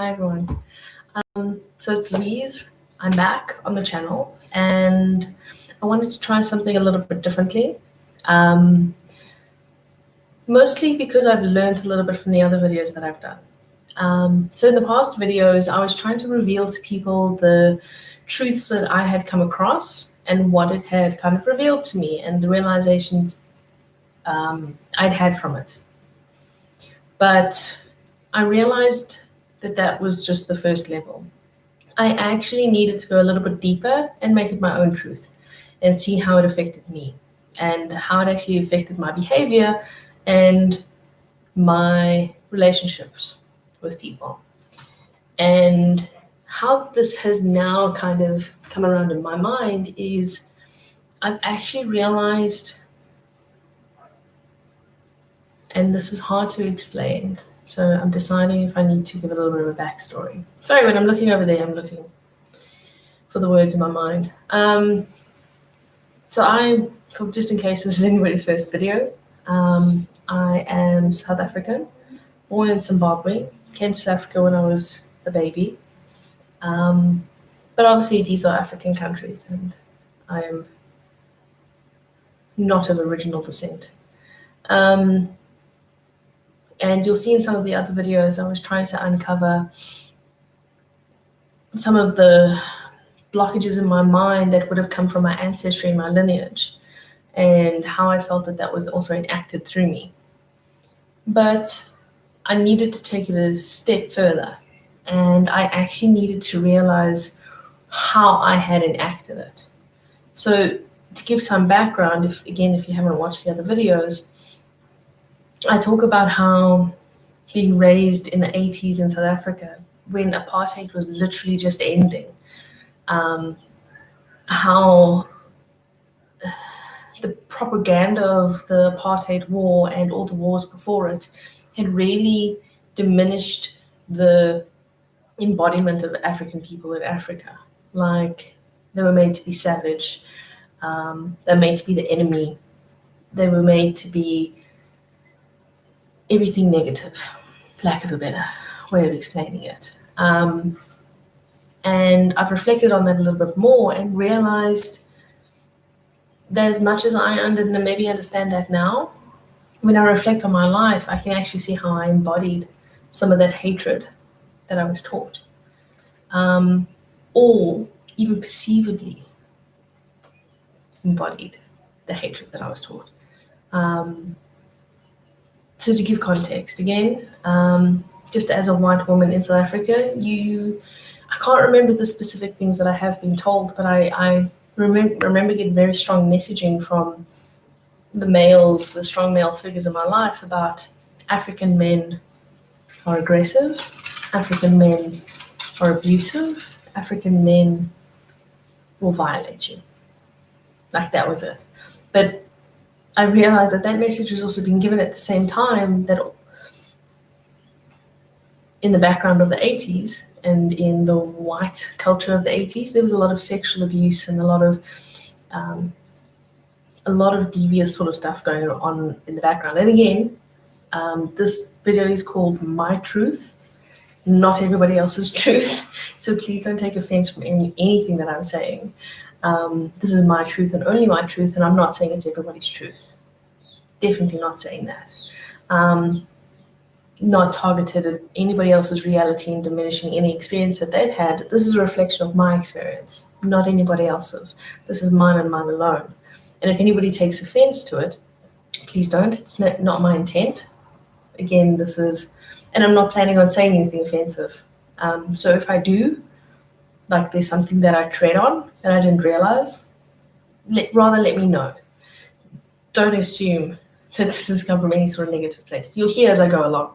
Hi everyone. So it's Louise. I'm back on the channel and I wanted to try something a little bit differently. Mostly because I've learned a little bit from the other videos that I've done. So in the past videos, I was trying to reveal to people the truths that I had come across and what it had kind of revealed to me and the realizations I'd had from it. But I realized that that was just the first level. I actually needed to go a little bit deeper and make it my own truth and see how it affected me and how it actually affected my behavior and my relationships with people. And how this has now kind of come around in my mind is I've actually realized, and this is hard to explain, so I'm deciding if I need to give a little bit of a backstory. Sorry, when I'm looking over there, I'm looking for the words in my mind. Just in case this is anybody's first video, I am South African, born in Zimbabwe, came to South Africa when I was a baby. But obviously these are African countries and I am not of original descent. And you'll see in some of the other videos, I was trying to uncover some of the blockages in my mind that would have come from my ancestry and my lineage, and how I felt that that was also enacted through me. But I needed to take it a step further, and I actually needed to realize how I had enacted it. So to give some background, if you haven't watched the other videos, I talk about how being raised in the 80s in South Africa, when apartheid was literally just ending, how the propaganda of the apartheid war and all the wars before it had really diminished the embodiment of African people in Africa. Like, they were made to be savage, they were made to be the enemy, they were made to be everything negative, lack of a better way of explaining it. And I've reflected on that a little bit more and realized that as much as I maybe understand that now, when I reflect on my life, I can actually see how I embodied some of that hatred that I was taught, or even perceivably embodied the hatred that I was taught. So to give context again, just as a white woman in South Africa, I can't remember the specific things that I have been told, but I remember getting very strong messaging from the strong male figures in my life about African men are aggressive, African men are abusive, African men will violate you. Like, that was it. But I realized that message was also being given at the same time that in the background of the 80s and in the white culture of the 80s, there was a lot of sexual abuse and a lot of devious sort of stuff going on in the background. And again, this video is called My Truth, not everybody else's truth. So please don't take offense from anything that I'm saying. This is my truth and only my truth, and I'm not saying it's everybody's truth. Definitely not saying that. Not targeted at anybody else's reality and diminishing any experience that they've had. This is a reflection of my experience, not anybody else's. This is mine and mine alone. And if anybody takes offense to it, please don't. It's not my intent. Again, and I'm not planning on saying anything offensive. So if I do, like there's something that I tread on that I didn't realize, rather let me know. Don't assume that this has come from any sort of negative place. You'll hear as I go along.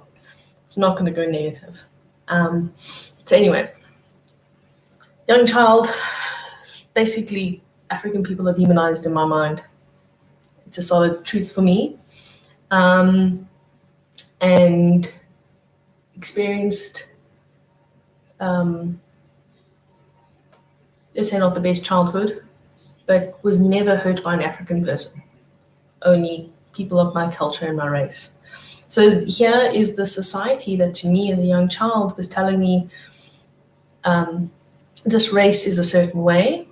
It's not going to go negative. So anyway, young child, basically African people are demonized in my mind. It's a solid truth for me. And experienced, let's say not the best childhood, but was never hurt by an African person. Only people of my culture and my race. So here is the society that to me as a young child was telling me this race is a certain way,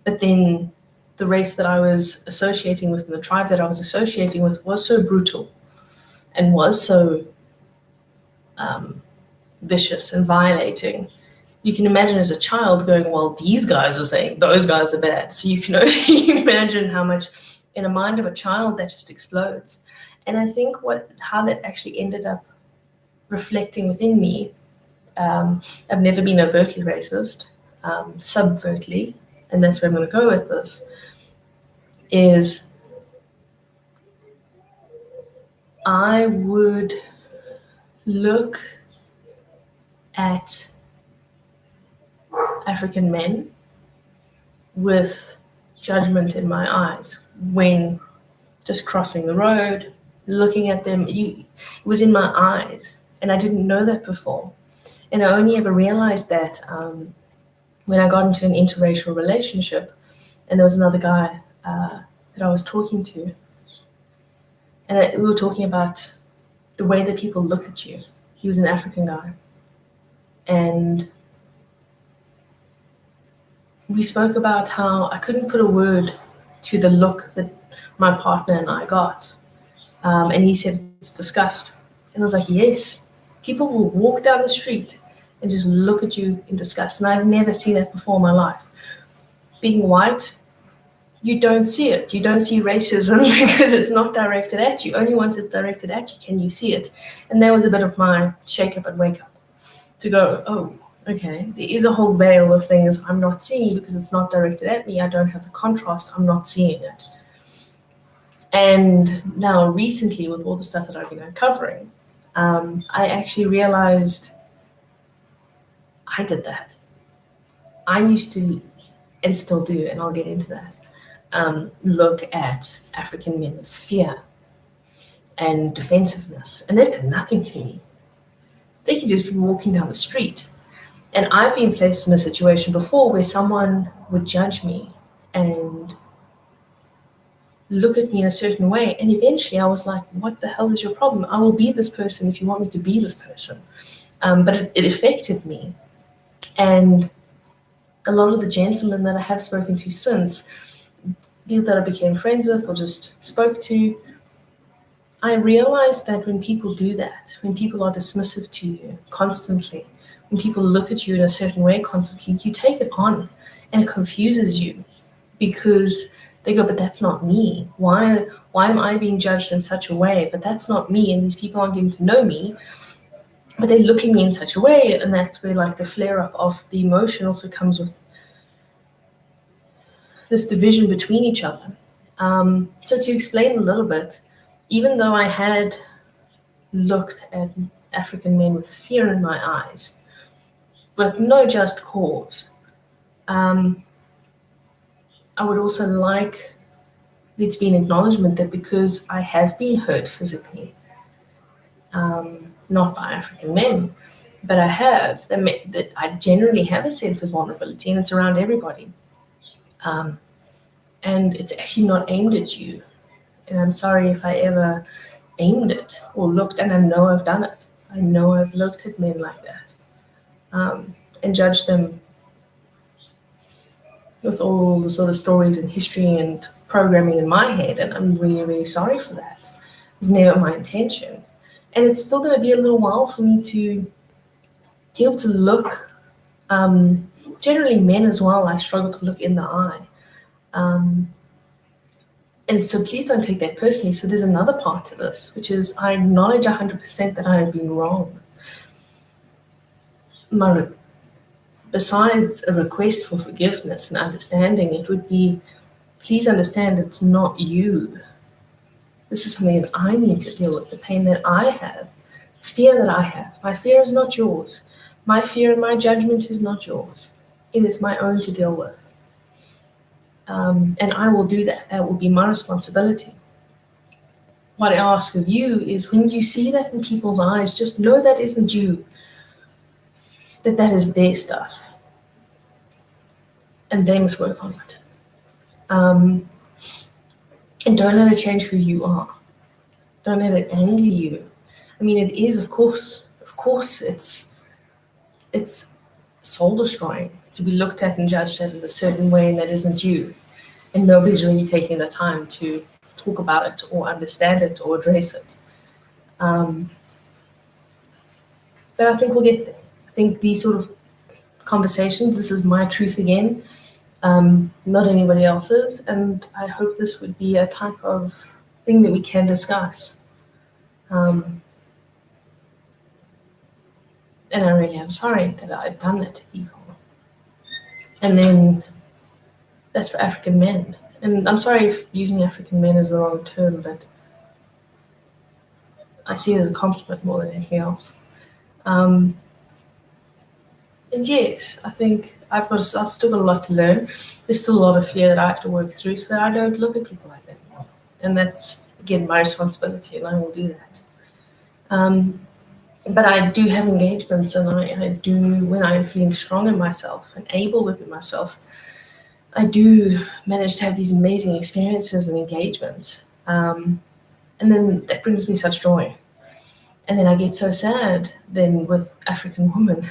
but then the race that I was associating with and the tribe that I was associating with was so brutal and was so vicious and violating. You can imagine as a child going, well, these guys are saying those guys are bad. So you can only imagine how much in a mind of a child that just explodes. And I think how that actually ended up reflecting within me, I've never been overtly racist, subvertly, and that's where I'm going to go with this, is I would look at African men with judgment in my eyes when just crossing the road, looking at them. It was in my eyes, and I didn't know that before. And I only ever realized that when I got into an interracial relationship, and there was another guy that I was talking to, and we were talking about the way that people look at you. He was an African guy, and we spoke about how I couldn't put a word to the look that my partner and I got. And he said, it's disgust. And I was like, yes, people will walk down the street and just look at you in disgust. And I've never seen that before in my life. Being white, you don't see it. You don't see racism because it's not directed at you. Only once it's directed at you can you see it. And that was a bit of my shake up and wake up to go, oh, okay, there is a whole veil of things I'm not seeing because it's not directed at me. I don't have the contrast. I'm not seeing it. And now recently, with all the stuff that I've been uncovering, I actually realized I did that. I used to, and still do, and I'll get into that, look at African men with fear and defensiveness, and they've done nothing to me. They could just be walking down the street. And I've been placed in a situation before where someone would judge me and look at me in a certain way. And eventually I was like, what the hell is your problem? I will be this person if you want me to be this person. But it affected me. And a lot of the gentlemen that I have spoken to since, people that I became friends with or just spoke to, I realized that when people do that, when people are dismissive to you constantly, when people look at you in a certain way constantly, you take it on and it confuses you because they go, but that's not me. Why am I being judged in such a way? But that's not me, and these people aren't getting to know me, but they look at me in such a way, and that's where like the flare-up of the emotion also comes with this division between each other. So to explain a little bit, even though I had looked at African men with fear in my eyes, with no just cause, I would also like there to be an acknowledgement that because I have been hurt physically, not by African men, but I have, that I generally have a sense of vulnerability, and it's around everybody. And it's actually not aimed at you. And I'm sorry if I ever aimed it or looked, and I know I've done it. I know I've looked at men like that and judged them with all the sort of stories and history and programming in my head, and I'm really, really sorry for that. It was never my intention. And it's still going to be a little while for me to be able to look, generally men as well, I struggle to look in the eye. And so please don't take that personally. So there's another part to this, which is I acknowledge 100% that I have been wrong. Besides a request for forgiveness and understanding, it would be, please understand it's not you. This is something that I need to deal with, the pain that I have, fear that I have. My fear is not yours. My fear and my judgment is not yours. It is my own to deal with. And I will do that. That will be my responsibility. What I ask of you is when you see that in people's eyes, just know that isn't you, that is their stuff. And they must work on it. And don't let it change who you are. Don't let it anger you. mean, it is, of course, it's soul destroying to be looked at and judged at in a certain way, and that isn't you. And nobody's really taking the time to talk about it or understand it or address it. But I think we'll get there. I think these sort of conversations, this is my truth again, not anybody else's. And I hope this would be a type of thing that we can discuss. And I really am sorry that I've done that to people. And then that's for African men. And I'm sorry if using African men is the wrong term, but I see it as a compliment more than anything else. And yes, I think I've still got a lot to learn. There's still a lot of fear that I have to work through so that I don't look at people like that anymore. And that's, again, my responsibility, and I will do that. But I do have engagements, and I do, when I'm feeling strong in myself and able within myself, I do manage to have these amazing experiences and engagements. And then that brings me such joy. And then I get so sad then with African women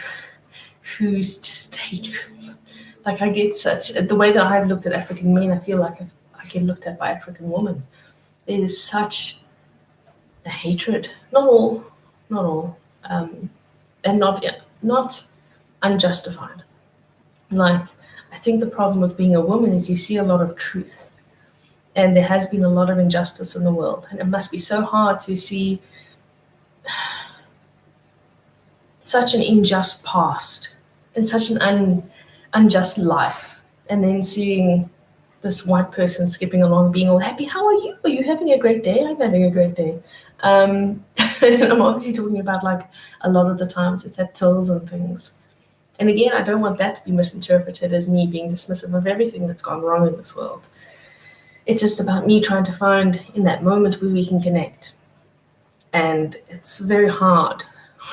who's just hateful. Like I get such, the way that I've looked at African men, I feel like I get looked at by African women. There's such a hatred. Not all. And not unjustified. Like, I think the problem with being a woman is you see a lot of truth. And there has been a lot of injustice in the world. And it must be so hard to see such an unjust past and such an unjust life. And then seeing this white person skipping along, being all happy. How are you? Are you having a great day? I'm having a great day. I'm obviously talking about like a lot of the times it's at tills and things. And again, I don't want that to be misinterpreted as me being dismissive of everything that's gone wrong in this world. It's just about me trying to find in that moment where we can connect. And it's very hard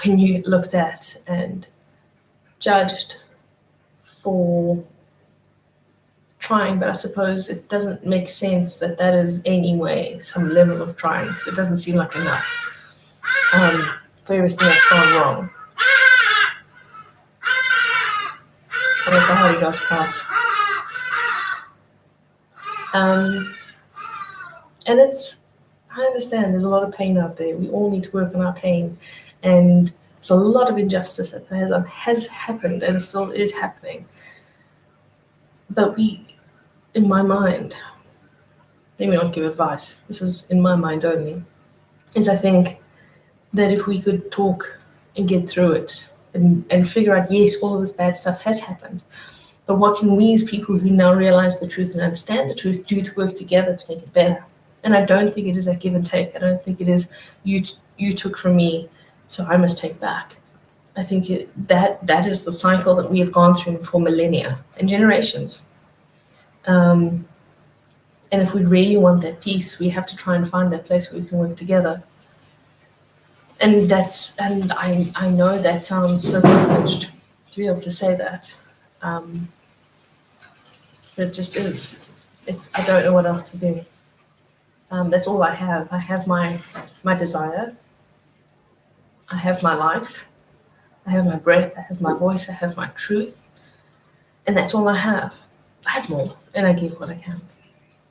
when you get looked at and judged for trying, but I suppose it doesn't make sense that that is anyway some level of trying, because it doesn't seem like enough for everything that's gone wrong. I let the Holy Ghost pass. And I understand there's a lot of pain out there. We all need to work on our pain, and there's a lot of injustice that has happened and still is happening. But in my mind, let me not give advice, this is in my mind only, is I think that if we could talk and get through it and figure out, yes, all of this bad stuff has happened, but what can we as people who now realize the truth and understand the truth do to work together to make it better? And I don't think it is a give and take. I don't think it is you took from me, so I must take back. I think that is the cycle that we have gone through for millennia and generations. And if we really want that peace, we have to try and find that place where we can work together. And I know that sounds so privileged to be able to say that. But it just is. I don't know what else to do. That's all I have. I have my desire. I have my life. I have my breath. I have my voice. I have my truth. And that's all I have. I have more, and I give what I can.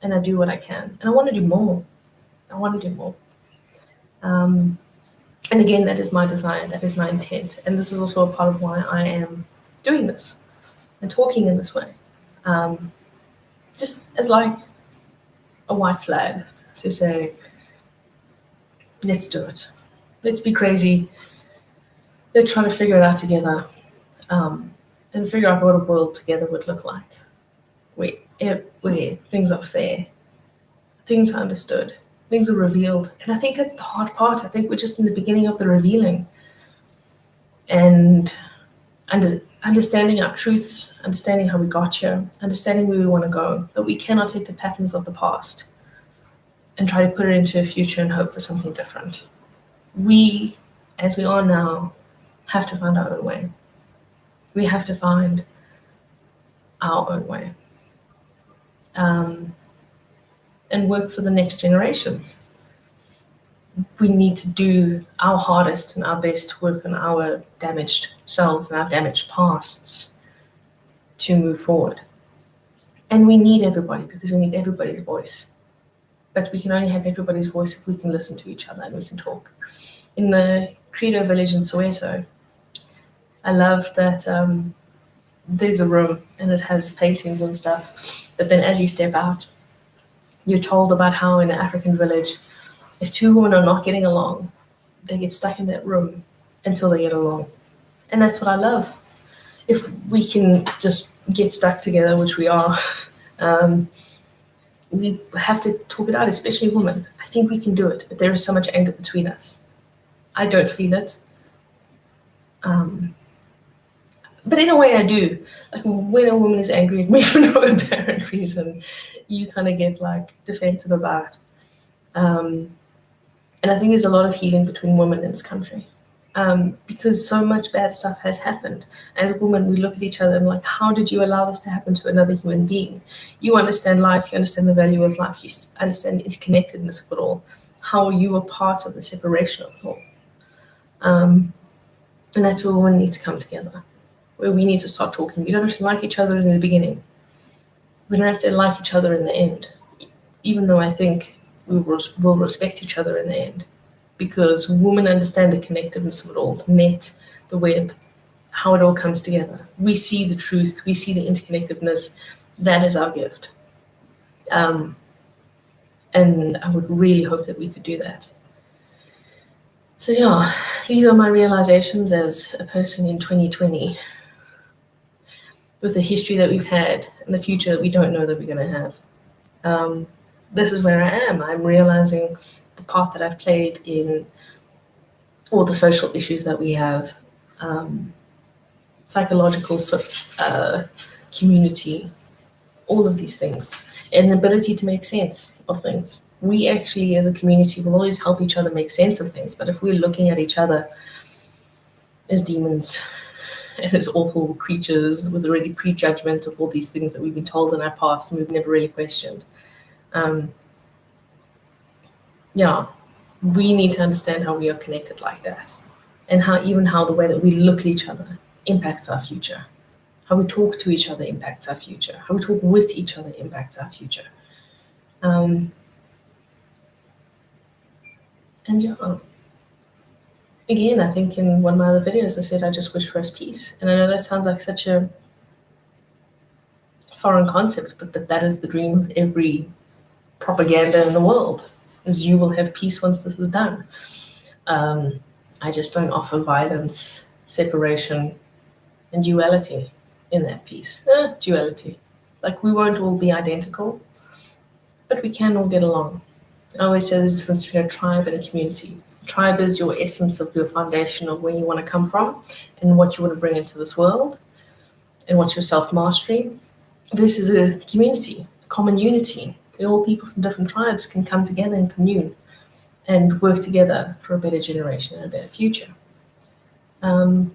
And I do what I can. And I want to do more. And again, that is my desire. That is my intent. And this is also a part of why I am doing this and talking in this way. Just as like a white flag to say, let's do it. Let's be crazy. Let's try to figure it out together, and figure out what a world together would look like. Where things are fair, things are understood, things are revealed. And I think that's the hard part. I think we're just in the beginning of the revealing. And understanding our truths, understanding how we got here, understanding where we want to go, that we cannot take the patterns of the past and try to put it into a future and hope for something different. We, as we are now, have to find our own way. We have to find our own way. And work for the next generations. we need to do our hardest and our best to work on our damaged selves and our damaged pasts to move forward. And we need everybody because we need everybody's voice. But we can only have everybody's voice if we can listen to each other and we can talk. In the Credo Village in Soweto, I love that there's a room and it has paintings and stuff. But then as you step out, you're told about how in an African village, if two women are not getting along, they get stuck in that room until they get along. And that's what I love. If we can just get stuck together, which we are, we have to talk it out, especially women. I think we can do it, but there is so much anger between us. I don't feel it. But in a way I do. Like when a woman is angry at me for no apparent reason, you kind of get like defensive about it. And I think there's a lot of healing between women in this country. Because so much bad stuff has happened. As a woman, we look at each other and like, how did you allow this to happen to another human being? You understand life, you understand the value of life, you understand the interconnectedness of it all, how you are part of the separation of it all. And that's where women need to come together, where we need to start talking. We don't have to like each other in the beginning. We don't have to like each other in the end, even though I think we will respect each other in the end. Because women understand the connectiveness of it all, the net, the web, how it all comes together. We see the truth, we see the interconnectedness. That is our gift. And I would really hope that we could do that. So yeah, these are my realizations as a person in 2020, with the history that we've had and the future that we don't know that we're going to have. This is where I am. I'm realizing the part that I've played in all the social issues that we have, psychological community, all of these things, and the ability to make sense of things. We actually, as a community, will always help each other make sense of things. But if we're looking at each other as demons and as awful creatures with already prejudgment of all these things that we've been told in our past and we've never really questioned, we need to understand how we are connected like that, and how the way that we look at each other impacts our future. How we talk to each other impacts our future. How we talk with each other impacts our future. Again, I think in one of my other videos, I said I just wish for us peace. And I know that sounds like such a foreign concept, but that is the dream of every propaganda in the world, is you will have peace once this is done. I just don't offer violence, separation, and duality in that peace. Duality. Like, we won't all be identical, but we can all get along. I always say there's a difference between a tribe and a community. A tribe is your essence of your foundation of where you want to come from and what you want to bring into this world and what's your self-mastery, versus a community, common unity. All people from different tribes can come together and commune and work together for a better generation and a better future. And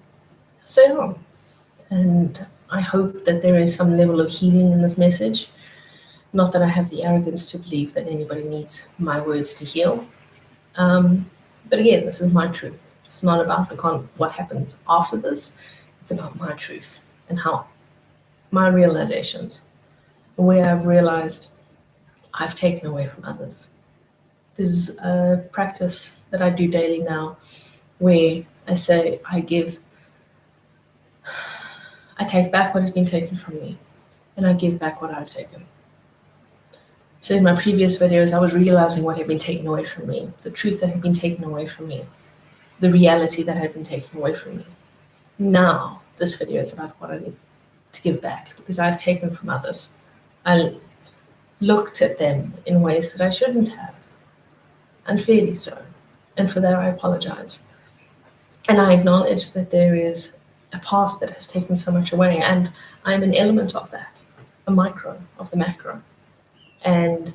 I hope that there is some level of healing in this message. Not that I have the arrogance to believe that anybody needs my words to heal. But again, this is my truth. It's not about what happens after this. It's about my truth and how my realizations, where I've realized I've taken away from others. There's a practice that I do daily now where I say I take back what has been taken from me, and I give back what I've taken. So in my previous videos, I was realizing what had been taken away from me, the truth that had been taken away from me, the reality that had been taken away from me. Now, this video is about what I need to give back, because I've taken from others. I looked at them in ways that I shouldn't have, unfairly so, and for that I apologize. And I acknowledge that there is a past that has taken so much away, and I'm an element of that, a micro of the macro. And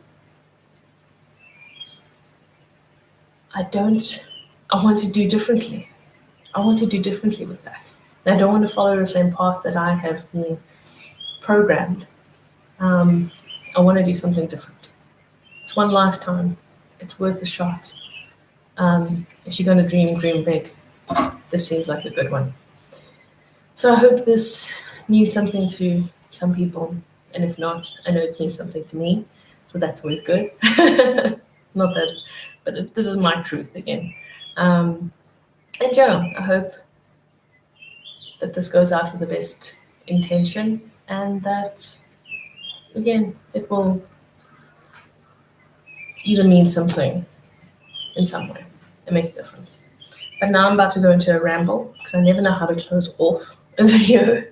I want to do differently. I want to do differently with that. I don't want to follow the same path that I have been programmed. I want to do something different. It's one lifetime. It's worth a shot. If you're going to dream big. This seems like a good one. So I hope this means something to some people. And if not, I know it means something to me. So that's always good. Not that, but this is my truth again. And yeah, I hope that this goes out with the best intention and that, again, it will either mean something in some way and make a difference. But now I'm about to go into a ramble because I never know how to close off a video.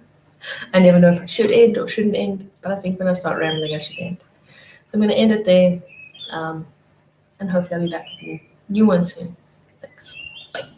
I never know if I should end or shouldn't end, but I think when I start rambling, I should end. So I'm going to end it there, and hopefully I'll be back with a new one soon. Thanks. Bye.